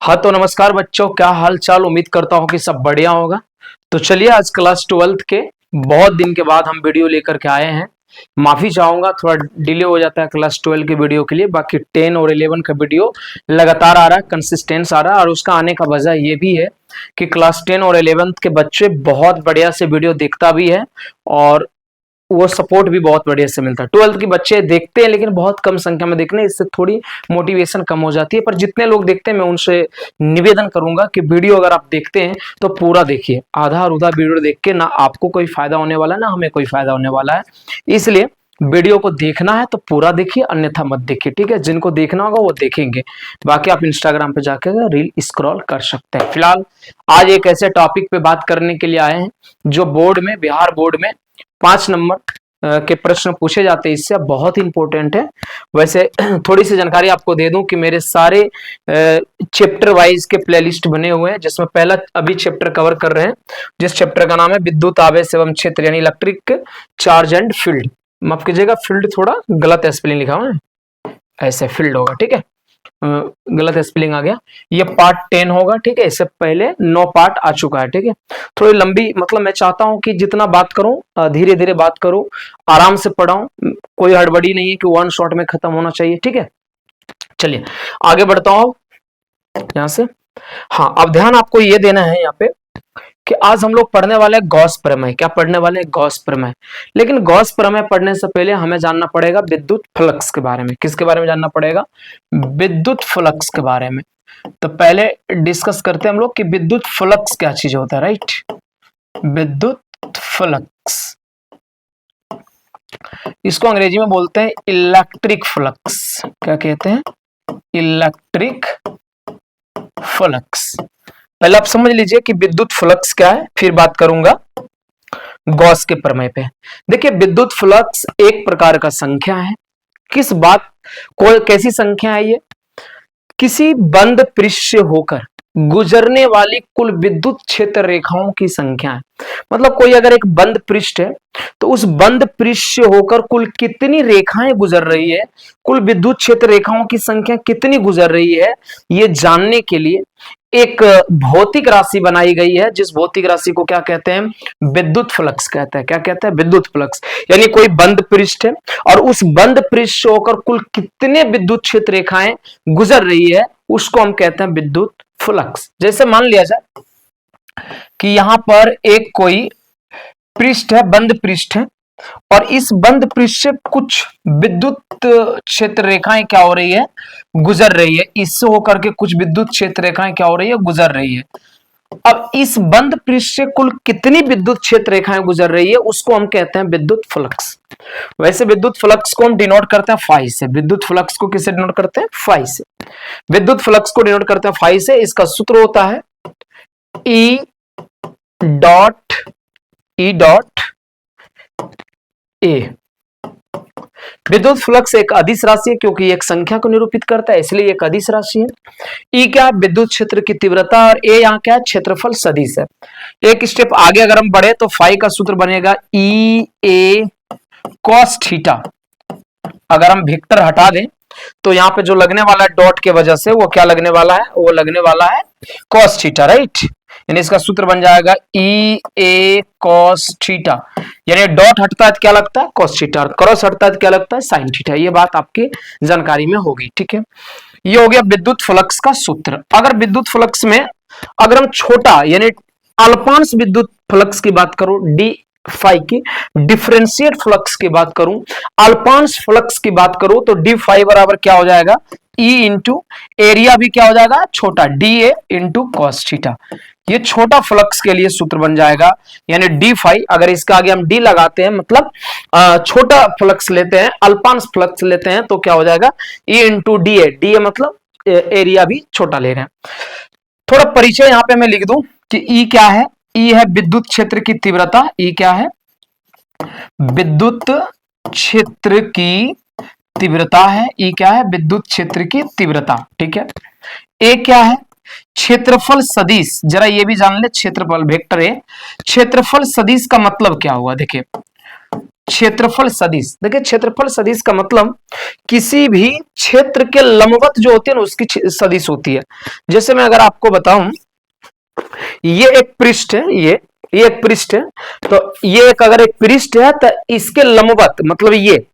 हाँ तो नमस्कार बच्चों, क्या हाल चाल। उम्मीद करता हूँ कि सब बढ़िया होगा। तो चलिए आज क्लास 12th के बहुत दिन के बाद हम वीडियो लेकर के आए हैं। माफी चाहूंगा, थोड़ा डिले हो जाता है क्लास 12 के वीडियो के लिए। बाकी 10 और 11 का वीडियो लगातार आ रहा है, कंसिस्टेंस आ रहा है। और उसका आने का वजह ये भी है कि क्लास 10 और 11th के बच्चे बहुत बढ़िया से वीडियो देखता भी है और वो सपोर्ट भी बहुत बढ़िया से मिलता है। 12th के बच्चे देखते हैं लेकिन बहुत कम संख्या में देखने, इससे थोड़ी मोटिवेशन कम हो जाती है। पर जितने लोग देखते हैं मैं उनसे निवेदन करूंगा कि वीडियो अगर आप देखते हैं तो पूरा देखिए। आधा अधूरा वीडियो देख के ना आपको कोई फायदा होने वाला है ना हमें कोई फायदा होने वाला है। इसलिए वीडियो को देखना है तो पूरा देखिए, अन्यथा मत देखिए, ठीक है। जिनको देखना होगा वो देखेंगे, बाकी आप इंस्टाग्राम पे जाकर रील स्क्रॉल कर सकते हैं। फिलहाल आज एक ऐसे टॉपिक पे बात करने के लिए आए हैं जो बोर्ड में, बिहार बोर्ड में 5 नंबर के प्रश्न पूछे जाते हैं। इससे बहुत ही इंपॉर्टेंट है। वैसे थोड़ी सी जानकारी आपको दे दूं कि मेरे सारे चैप्टर वाइज के प्लेलिस्ट बने हुए हैं, जिसमें पहला अभी चैप्टर कवर कर रहे हैं, जिस चैप्टर का नाम है विद्युत आवेश एवं क्षेत्र, यानी इलेक्ट्रिक चार्ज एंड फील्ड। माफ कीजिएगा, फील्ड थोड़ा गलत स्पेलिंग लिखा हुआ है, ऐसे फील्ड होगा, ठीक है। गलत स्पेलिंग आ गया। ये पार्ट 10 होगा, ठीक है। इससे पहले 9 पार्ट आ चुका है, ठीक है। थोड़ी लंबी, मतलब मैं चाहता हूं कि जितना बात करूं धीरे धीरे बात करूं, आराम से पढ़ाऊं, कोई हड़बड़ी नहीं है कि वन शॉट में खत्म होना चाहिए, ठीक है। चलिए आगे बढ़ता हूं यहां से। हाँ, अब ध्यान आपको ये देना है यहाँ पे कि आज हम लोग पढ़ने वाले हैं गॉस प्रमेय। क्या पढ़ने वाले हैं? गॉस प्रमेय। लेकिन गॉस प्रमेय पढ़ने से पहले हमें जानना पड़ेगा विद्युत फ्लक्स के बारे में। किसके बारे में जानना पड़ेगा? विद्युत फ्लक्स के बारे में। तो पहले डिस्कस करते हैं हम लोग कि विद्युत फ्लक्स क्या चीज होता है, राइट। विद्युत फ्लक्स, इसको अंग्रेजी में बोलते हैं इलेक्ट्रिक फ्लक्स। क्या कहते हैं? Electric flux. पहले आप समझ लीजिए कि विद्युत फ्लक्स क्या है, फिर बात करूंगा गॉस के प्रमेय पे। देखिए, विद्युत फ्लक्स एक प्रकार का संख्या है। किस बात को, कैसी संख्या है ये? किसी बंद पृष्ठ से होकर गुजरने वाली कुल विद्युत क्षेत्र रेखाओं की संख्या है। मतलब कोई अगर एक बंद पृष्ठ है तो उस बंद पृष्ठ से होकर कुल कितनी रेखाएं गुजर रही है, कुल विद्युत क्षेत्र रेखाओं की संख्या कितनी गुजर रही है, ये जानने के लिए एक भौतिक राशि बनाई गई है, जिस भौतिक राशि को क्या कहते हैं? विद्युत फ्लक्स कहते हैं। क्या कहते हैं? विद्युत फ्लक्स। यानी कोई बंद पृष्ठ है और उस बंद पृष्ठ से होकर कुल कितने विद्युत क्षेत्र रेखाएं गुजर रही है, उसको हम कहते हैं विद्युत फ्लक्स। जैसे मान लिया जाए कि यहां पर एक कोई पृष्ठ है, बंद पृष्ठ है, और इस बंद पृष्ठ से कुछ विद्युत क्षेत्र रेखाएं क्या हो रही है? गुजर रही है। इससे होकर के कुछ विद्युत क्षेत्र रेखाएं क्या हो रही है? गुजर रही है। अब इस बंद पृष्ठ से कुल कितनी विद्युत क्षेत्र रेखाएं गुजर रही है, उसको हम कहते हैं विद्युत फ्लक्स। वैसे विद्युत फ्लक्स को हम डिनोट करते हैं फाई से। विद्युत फ्लक्स को किससे डिनोट करते हैं? फाई से। विद्युत फ्लक्स को डिनोट करते हैं फाई से। इसका सूत्र होता है ई डॉट ए। विद्युत फ्लक्स एक अदिश राशि है, क्योंकि एक संख्या को निरूपित करता है, इसलिए एक अदिश राशि है। ई क्या है? विद्युत क्षेत्र की तीव्रता। और ए यहाँ क्या है? क्षेत्रफल सदिश है। एक स्टेप आगे अगर हम बढ़े तो फाई का सूत्र बनेगा ई ए कॉस थीटा। अगर हम वेक्टर हटा दें तो यहाँ पे जो लगने वाला है डॉट के वजह से, वो क्या लगने वाला है? वो लगने वाला है कॉस थीटा, राइट। यानी इसका सूत्र बन जाएगा ई ए कॉस थीटा। यानी डॉट हटता है तो क्या लगता है? Cos theta. क्रॉस हटता है तो क्या लगता है? Sine theta. ये बात आपकी जानकारी में होगी, ठीक है। ये हो गया विद्युत फ्लक्स का सूत्र। अगर विद्युत फ्लक्स में अगर हम छोटा यानी अल्पांश विद्युत फ्लक्स की बात करूं, डी फाई की, डिफरेंशिएट फ्लक्स की बात करूं, अल्पांश फ्लक्स की बात करूं, तो डी फाई बराबर क्या हो जाएगा? ई इंटू एरिया भी क्या हो जाएगा? छोटा, D A into cos theta. ये छोटा फ्लक्स के लिए सूत्र बन जाएगा। यानी डी फाई, अगर इसका आगे हम डी लगाते हैं, मतलब छोटा फ्लक्स लेते हैं, अल्पांश फ्लक्स लेते हैं, तो क्या हो जाएगा? E into D A. D A मतलब एरिया भी छोटा ले रहे हैं। थोड़ा परिचय यहां पे मैं लिख दूं कि ई क्या है? ई है विद्युत क्षेत्र की तीव्रता। ई क्या है? विद्युत क्षेत्र की तीव्रता है। ई क्या है? विद्युत क्षेत्र की तीव्रता, ठीक है। ए क्या है? क्षेत्रफल सदिश। जरा ये भी जान ले, क्षेत्रफल वेक्टर है। क्षेत्रफल सदिश का मतलब क्या हुआ? देखिए, क्षेत्रफल सदिश। देखिए क्षेत्रफल सदिश का मतलब किसी भी क्षेत्र के लंबवत जो होती है ना उसकी सदिश होती है। जैसे मैं अगर आपको बताऊं, ये एक पृष्ठ है, ये एक पृष्ठ है, तो ये एक अगर एक पृष्ठ है तो इसके लंबवत मतलब ये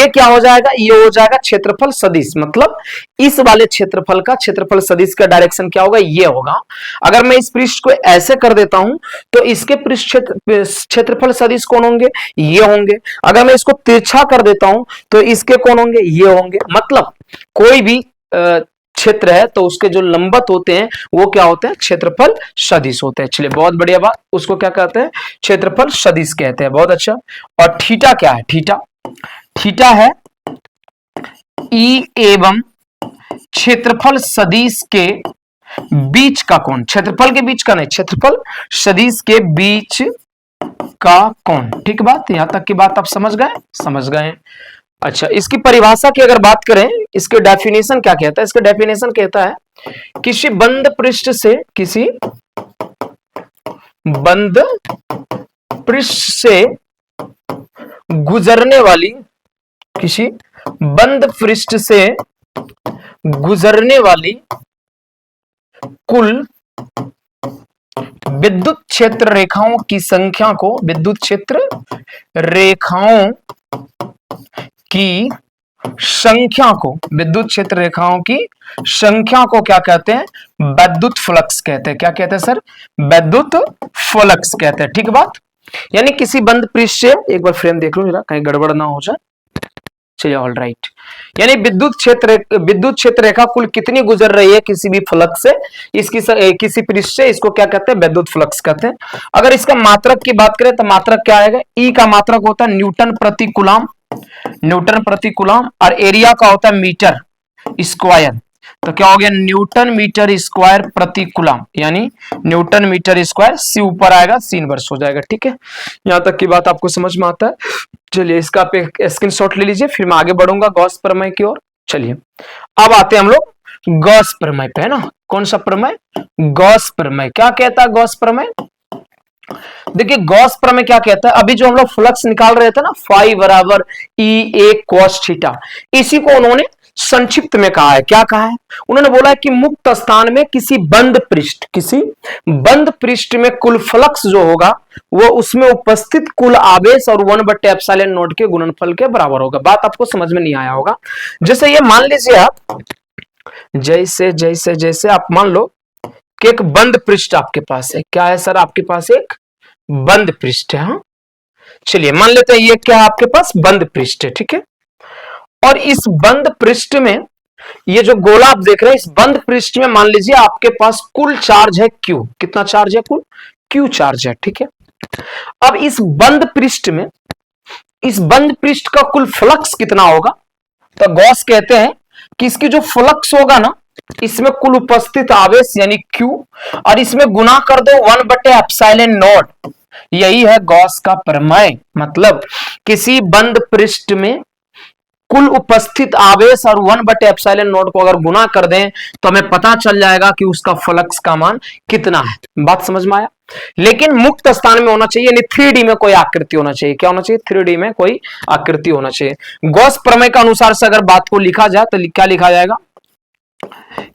क्या हो जाएगा, ये हो जाएगा क्षेत्रफल सदिश। मतलब इस वाले क्षेत्रफल का क्षेत्रफल सदिश का डायरेक्शन क्या होगा, ये होगा। अगर मैं इस पृष्ठ को ऐसे कर देता हूं तो इसके पृष्ठ क्षेत्रफल सदिश कौन होंगे, ये होंगे। अगर मैं इसको तिरछा कर देता हूं तो इसके कौन होंगे, ये होंगे। मतलब कोई भी क्षेत्र है तो उसके जो लंबवत होते हैं वो क्या होते हैं, क्षेत्रफल सदिश होते हैं। चलिए बहुत बढ़िया बात, उसको क्या कहते हैं, क्षेत्रफल सदिश कहते हैं। बहुत अच्छा। और थीटा क्या है, थीटा है ई एवं क्षेत्रफल सदिश के बीच का कोण। क्षेत्रफल के बीच का नहीं, क्षेत्रफल सदिश के बीच का कोण। ठीक बात, यहां तक की बात आप समझ गए। अच्छा, इसकी परिभाषा की अगर बात करें, इसके डेफिनेशन क्या कहता है, इसका डेफिनेशन कहता है किसी बंद पृष्ठ से गुजरने वाली, किसी बंद पृष्ठ से गुजरने वाली कुल विद्युत क्षेत्र रेखाओं की संख्या को, विद्युत क्षेत्र रेखाओं की संख्या को, विद्युत क्षेत्र रेखाओं की संख्या को क्या कहते हैं, विद्युत फ्लक्स कहते हैं। क्या कहते हैं सर, विद्युत फ्लक्स कहते हैं। ठीक बात। यानी किसी बंद पृष्ठ से, एक बार फ्रेम देख लो जरा कहीं गड़बड़ ना हो जाए। चलिए ऑल राइट। यानी विद्युत क्षेत्र रेखा कुल कितनी गुजर रही है किसी भी फ्लक्स से, किसी पृष्ठ से, इसको क्या कहते हैं, विद्युत फ्लक्स कहते हैं। अगर इसका मात्रक की बात करें तो मात्रक क्या आएगा, ई का मात्रक होता है न्यूटन प्रति कूलम, और एरिया का होता है मीटर स्क्वायर। तो क्या हो गया, न्यूटन मीटर स्क्वायर प्रति कूलम, यानी न्यूटन मीटर स्क्वायर, सी ऊपर आएगा, सी इनवर्स हो जाएगा। ठीक है, यहां तक की बात आपको समझ में आता है। चलिए इसका आप एक स्क्रीनशॉट ले लीजिए, फिर मैं आगे बढ़ूंगा गॉस प्रमेय की ओर। चलिए अब आते हैं हम लोग गॉस प्रमेय पे, है ना। कौन सा प्रमेय, गॉस प्रमेय। क्या कहता है गॉस प्रमेय, देखिए गॉस प्रमेय क्या कहता है, अभी जो हम लोग फ्लक्स निकाल रहे थे ना, फाई बराबर ई ए कॉस थीटा, इसी को उन्होंने संक्षिप्त में कहा है। क्या कहा है, उन्होंने बोला है कि मुक्त स्थान में किसी बंद पृष्ठ में कुल फ्लक्स जो होगा वो उसमें उपस्थित कुल आवेश और 1/ε0 के गुणनफल के बराबर होगा। बात आपको समझ में नहीं आया होगा। जैसे ये मान लीजिए आप, जैसे आप मान लो कि एक बंद पृष्ठ आपके पास है। क्या है सर, आपके पास एक बंद पृष्ठ है। हाँ चलिए मान लेते हैं ये क्या है, आपके पास बंद पृष्ठ है। ठीक है, और इस बंद पृष्ठ में ये जो गोला आप देख रहे हैं, इस बंद पृष्ठ में मान लीजिए आपके पास कुल चार्ज है Q। कितना चार्ज है, कुल Q चार्ज है। ठीक है, अब इस बंद पृष्ठ का कुल फ्लक्स कितना होगा, तो गॉस कहते हैं कि इसकी जो फ्लक्स होगा ना, इसमें कुल उपस्थित आवेश यानी Q, और इसमें गुना कर दो 1/ε0। यही है गॉस का प्रमेय। मतलब किसी बंद पृष्ठ में कुल उपस्थित आवेश और 1/ε0 को अगर गुना कर दें तो हमें पता चल जाएगा कि उसका फ्लक्स का मान कितना है। बात समझ में आया। लेकिन मुक्त स्थान में होना चाहिए, यानी 3D में कोई आकृति होना चाहिए। क्या होना चाहिए, 3D में कोई आकृति होना चाहिए। गॉस प्रमेय के अनुसार से अगर बात को लिखा जाए तो क्या लिखा जाएगा,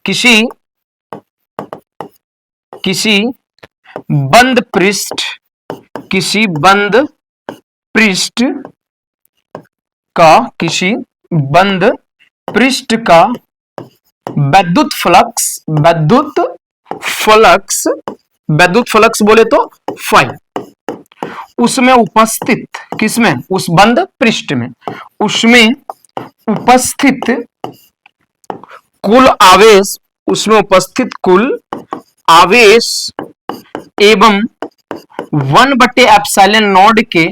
किसी बंद पृष्ठ का विद्युत फ्लक्स बोले तो फाई, उसमें उपस्थित, किसमें, उस बंद पृष्ठ में, उसमें उपस्थित कुल आवेश एवं 1/ε0 के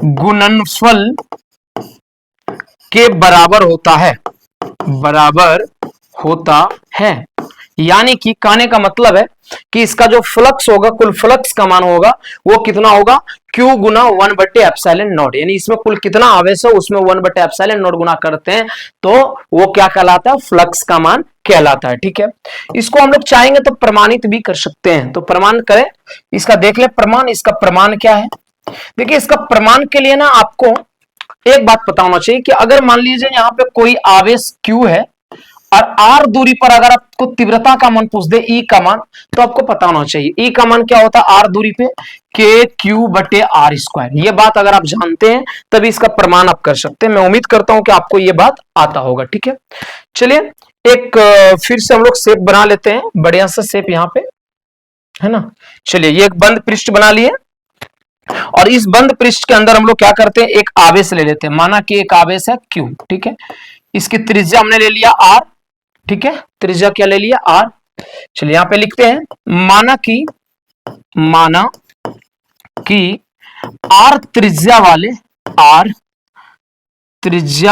गुणनफल के बराबर होता है। यानी कि कहने का मतलब है कि इसका जो फ्लक्स होगा, कुल फ्लक्स का मान होगा वो कितना होगा, Q गुना 1/ε0। यानी इसमें कुल कितना आवेश है उसमें 1/ε0 गुना करते हैं तो वो क्या कहलाता है, फ्लक्स का मान कहलाता है। ठीक है, इसको हम लोग चाहेंगे तो प्रमाणित भी कर सकते हैं। तो प्रमाण करें, इसका देख ले प्रमाण। इसका प्रमाण क्या है, देखिए इसका प्रमाण के लिए ना आपको एक बात पता होना चाहिए कि अगर मान लीजिए यहां पे कोई आवेश Q है और R दूरी पर अगर आपको तीव्रता का मान पूछ दे E का मान, तो आपको पता होना चाहिए E का मान क्या होता है R दूरी पे KQ/R²। ये बात अगर आप जानते हैं तभी इसका प्रमाण आप कर सकते हैं। मैं उम्मीद करता हूं कि आपको ये बात आता होगा। ठीक है, चलिए एक फिर से हम लोग शेप बना लेते हैं, बढ़िया सा शेप यहाँ पे, है ना। चलिए ये एक बंद पृष्ठ बना लिए और इस बंद पृष्ठ के अंदर हम लोग क्या करते हैं, एक आवेश ले लेते हैं। माना कि एक आवेश है Q, ठीक है, इसकी त्रिज्या हमने ले लिया R, ठीक है, त्रिज्या क्या ले लिया R। चलिए यहां पे लिखते हैं, माना कि R त्रिज्या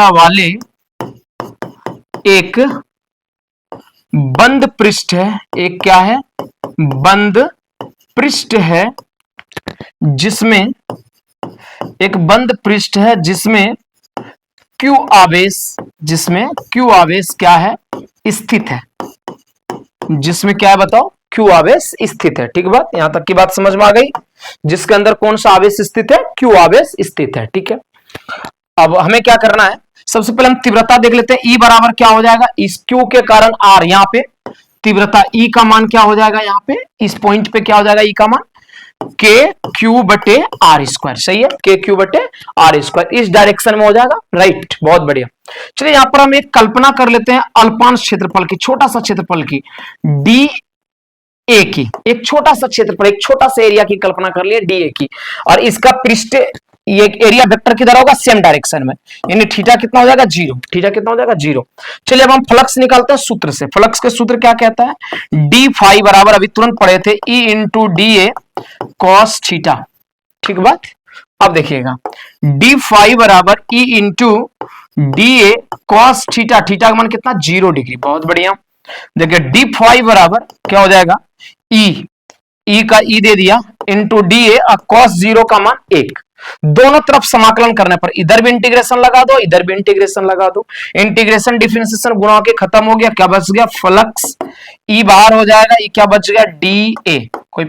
वाले एक बंद पृष्ठ है, एक क्या है, बंद पृष्ठ है, जिसमें एक बंद पृष्ठ है जिसमें Q आवेश क्या है, स्थित है, जिसमें क्या है बताओ, Q आवेश स्थित है। ठीक बात, यहां तक की बात समझ में आ गई। जिसके अंदर कौन सा आवेश स्थित है, Q आवेश स्थित है। ठीक है, अब हमें क्या करना है, सबसे पहले हम तीव्रता देख लेते हैं। E बराबर क्या हो जाएगा, इस Q के कारण R, यहाँ पे तीव्रता E का मान क्या हो जाएगा, यहाँ पे इस पॉइंट पे क्या हो जाएगा E का मान, KQ/R²। सही है, KQ/R², इस डायरेक्शन में हो जाएगा, राइट, बहुत बढ़िया। चलिए यहां पर हम एक कल्पना कर लेते हैं अल्पांश क्षेत्रफल की, छोटा सा क्षेत्रफल की, DA की, एक छोटा सा क्षेत्रफल, एक छोटा सा एरिया की कल्पना कर लिए DA की, और इसका पृष्ठ, ये एरिया वेक्टर किधर होगा, सेम डायरेक्शन में, यानी थीटा कितना हो जाएगा, 0। थीटा कितना हो जाएगा, 0। चलिए अब हम फ्लक्स निकालते हैं सूत्र से। फ्लक्स के सूत्र क्या कहता है, डी फाई बराबर, अभी तुरंत पढ़े थे, E into DA cos theta. ठीक बात, अब देखिएगा, डी फाई बराबर E into DA cos theta, theta का मान कितना, 0 डिग्री। बहुत बढ़िया, देखिए डी फाई बराबर क्या हो जाएगा, E का E दे दिया इंटू DA और cos 0 का मान 1। दोनों तरफ समाकलन करने पर इधर भी इंटीग्रेशन लगा दो, इधर भी इंटीग्रेशन लगा दो, इंटीग्रेशन डिफरेंशिएशन गुणा के खत्म हो गया, क्या बच गया, फ्लक्स। E बाहर हो जाएगा, E क्या बच गया, DA। कोई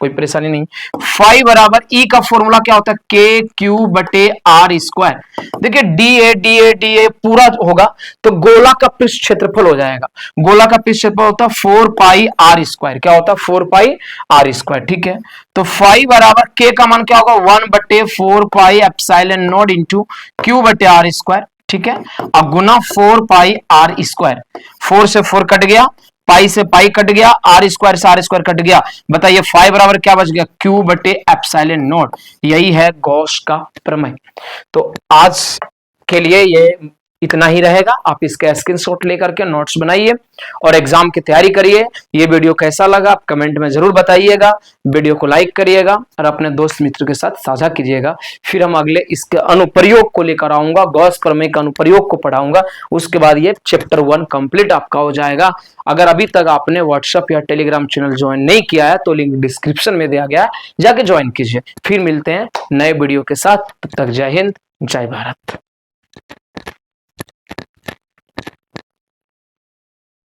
परेशानी नहीं। फाई बराबर E का फॉर्मूला क्या होता है, KQ/R²। देखिए DA पूरा होगा तो गोला का पृष्ठ क्षेत्रफल हो जाएगा। गोला का पृष्ठ क्षेत्रफल होता है 4πr²। क्या होता है, 4πr²। ठीक है, तो फाई बराबर K का मान क्या होगा, 1/4πε0 इंटू Q/R²। ठीक है, अब गुना 4πr², 4 से 4 कट गया, पाई से पाई कट गया, R² से R² कट गया। बताइए फाई बराबर क्या बच गया, Q/ε0। यही है गॉस का प्रमेय। तो आज के लिए ये इतना ही रहेगा। आप इसका स्क्रीनशॉट लेकर के नोट्स बनाइए और एग्जाम की तैयारी करिए। ये वीडियो कैसा लगा आप कमेंट में जरूर बताइएगा। वीडियो को लाइक करिएगा और अपने दोस्त मित्र के साथ साझा कीजिएगा। फिर हम अगले इसके अनुप्रयोग को लेकर आऊंगा, गॉस प्रमेय का अनुप्रयोग को पढ़ाऊंगा। उसके बाद ये चैप्टर 1 कंप्लीट आपका हो जाएगा। अगर अभी तक आपने व्हाट्सएप या टेलीग्राम चैनल ज्वाइन नहीं किया है तो लिंक डिस्क्रिप्शन में दिया गया है, जाके ज्वाइन कीजिए। फिर मिलते हैं नए वीडियो के साथ, तब तक जय हिंद, जय भारत।